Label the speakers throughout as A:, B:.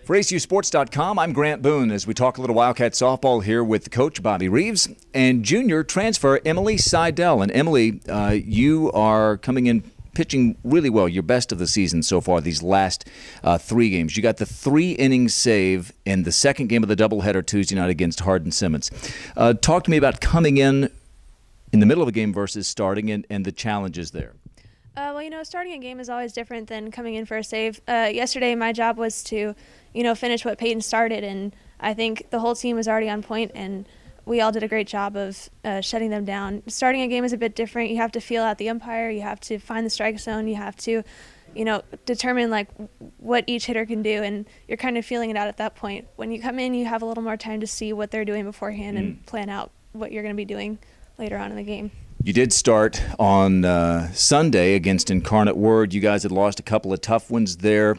A: For ACUsports.com, I'm Grant Boone as we talk a little Wildcat softball here with Coach Bobby Reeves and junior transfer Emily Seidel. And Emily, you are coming in pitching really well, your best of the season so far, these last 3 games. You got the 3-inning save in the second game of the doubleheader Tuesday night against Hardin Simmons. Talk to me about coming in the middle of a game versus starting and the challenges there.
B: Well, starting a game is always different than coming in for a save. Yesterday, my job was to, finish what Peyton started, and I think the whole team was already on point, and we all did a great job of shutting them down. Starting a game is a bit different. You have to feel out the umpire. You have to find the strike zone. You have to, determine, what each hitter can do, and you're kind of feeling it out at that point. When you come in, you have a little more time to see what they're doing beforehand and plan out what you're going to be doing later on in the game.
A: You did start on Sunday against Incarnate Word. You guys had lost a couple of tough ones there.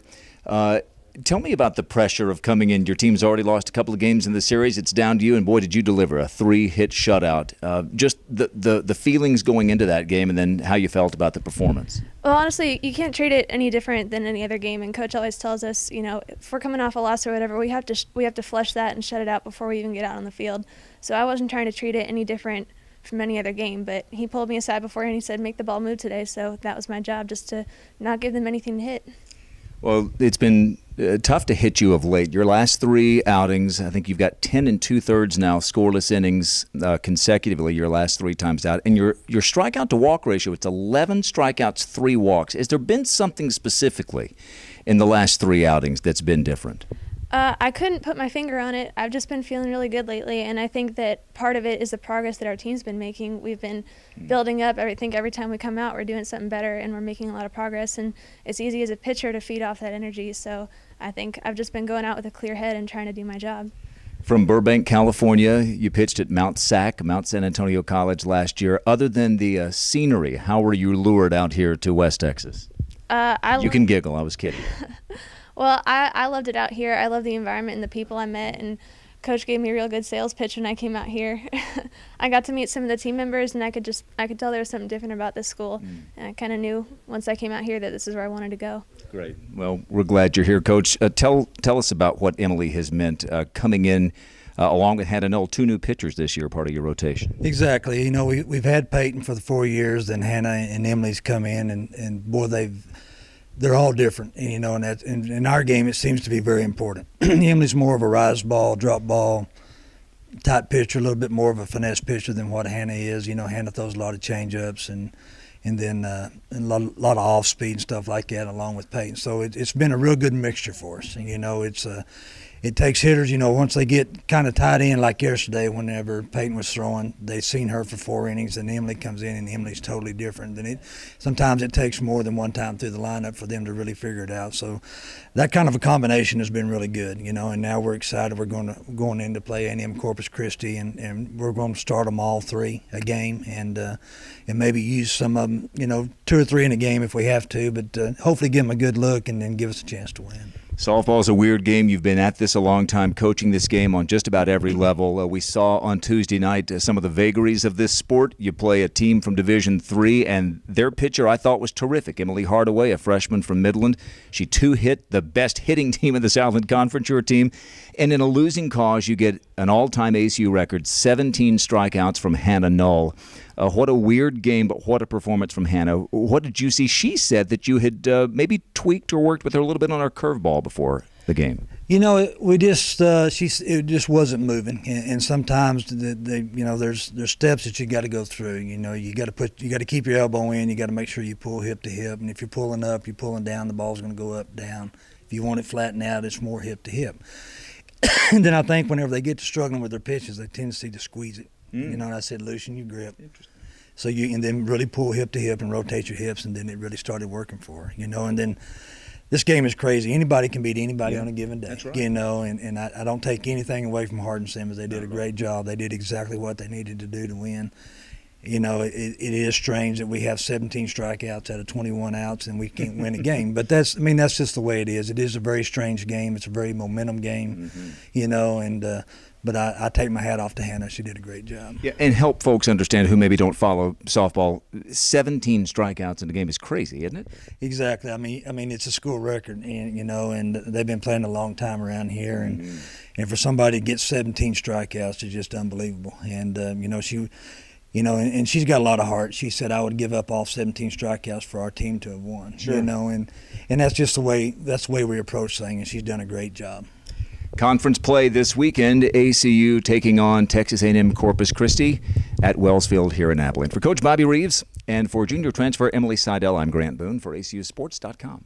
A: Tell me about the pressure of coming in. Your team's already lost a couple of games in the series. It's down to you, and boy, did you deliver a 3-hit shutout. Just the feelings going into that game and then how you felt about the performance.
B: Well, honestly, you can't treat it any different than any other game, and Coach always tells us, if we're coming off a loss or whatever, we have to flush that and shut it out before we even get out on the field. So I wasn't trying to treat it any different from any other game, but he pulled me aside before and he said, make the ball move today, so that was my job, just to not give them anything to hit.
A: Well, it's been tough to hit you of late. Your last 3 outings, I think you've got 10 2/3 now, scoreless innings consecutively your last 3 times out. And your strikeout to walk ratio, it's 11 strikeouts, 3 walks. Has there been something specifically in the last 3 outings that's been different?
B: I couldn't put my finger on it. I've just been feeling really good lately, and I think that part of it is the progress that our team's been making. We've been building up. I think every time we come out, we're doing something better, and we're making a lot of progress, and it's easy as a pitcher to feed off that energy. So I think I've just been going out with a clear head and trying to do my job.
A: From Burbank, California, you pitched at Mount San Antonio College last year. Other than the scenery, how were you lured out here to West Texas? You can giggle. I was kidding.
B: Well, I loved it out here. I love the environment and the people I met, and Coach gave me a real good sales pitch when I came out here. I got to meet some of the team members, and I could tell there was something different about this school, and I kind of knew once I came out here that this is where I wanted to go.
A: Great. Well, we're glad you're here, Coach. Tell us about what Emily has meant coming in along with Hannah Knoll, 2 new pitchers this year, part of your rotation.
C: Exactly. We've had Peyton for the 4 years, then Hannah and Emily's come in, and boy, they're all different, and in our game it seems to be very important. Emily's more of a rise ball, drop ball type pitcher, a little bit more of a finesse pitcher than what Hannah is. Hannah throws a lot of change-ups and then a lot of off speed and stuff like that, along with Peyton. So it's been a real good mixture for us. It takes hitters, once they get kind of tied in, like yesterday, whenever Peyton was throwing, they seen her for 4 innings, and Emily comes in, and Emily's totally different. Sometimes it takes more than one time through the lineup for them to really figure it out. So that kind of a combination has been really good, and now we're excited. We're going in to play A&M Corpus Christi, and we're going to start them all 3 a game, and maybe use some of them, 2 or 3 in a game if we have to, but hopefully give them a good look and then give us a chance to win.
A: Softball is a weird game. You've been at this a long time, coaching this game on just about every level. We saw on Tuesday night some of the vagaries of this sport. You play a team from Division III, and their pitcher I thought was terrific. Emily Hardaway, a freshman from Midland. She 2-hit the best hitting team in the Southland Conference, your team. And in a losing cause, you get an all-time ACU record, 17 strikeouts from Hannah Knoll. What a weird game, but what a performance from Hannah. What did you see? She said that you had maybe tweaked or worked with her a little bit on her curveball before the game. It
C: just wasn't moving, and sometimes there's steps that you got to go through. You got to keep your elbow in. You got to make sure you pull hip to hip, and if you're pulling up, you're pulling down, the ball's going to go up, down. If you want it flattened out, it's more hip to hip. And then I think whenever they get to struggling with their pitches, they tendency to squeeze it. And I said, loosen your grip. So and then really pull hip to hip and rotate your hips, and then it really started working for her. And then this game is crazy. Anybody can beat anybody on a given day.
A: That's right.
C: And I don't take anything away from Hardin Simmons. They did a great job. They did exactly what they needed to do to win. It is strange that we have 17 strikeouts out of 21 outs and we can't win a game. But that's just the way it is. It is a very strange game. It's a very momentum game, But I take my hat off to Hannah. She did a great job.
A: Yeah, and help folks understand who maybe don't follow softball. 17 strikeouts in the game is crazy, isn't it?
C: Exactly. I mean, it's a school record, and and they've been playing a long time around here, and for somebody to get 17 strikeouts is just unbelievable. And she. And she's got a lot of heart. She said, I would give up all 17 strikeouts for our team to have won.
A: Sure.
C: And that's just the way we approach things, and she's done a great job.
A: Conference play this weekend, ACU taking on Texas A&M Corpus Christi at Wells Field here in Abilene. For Coach Bobby Reeves and for junior transfer Emily Seidel, I'm Grant Boone for ACUsports.com.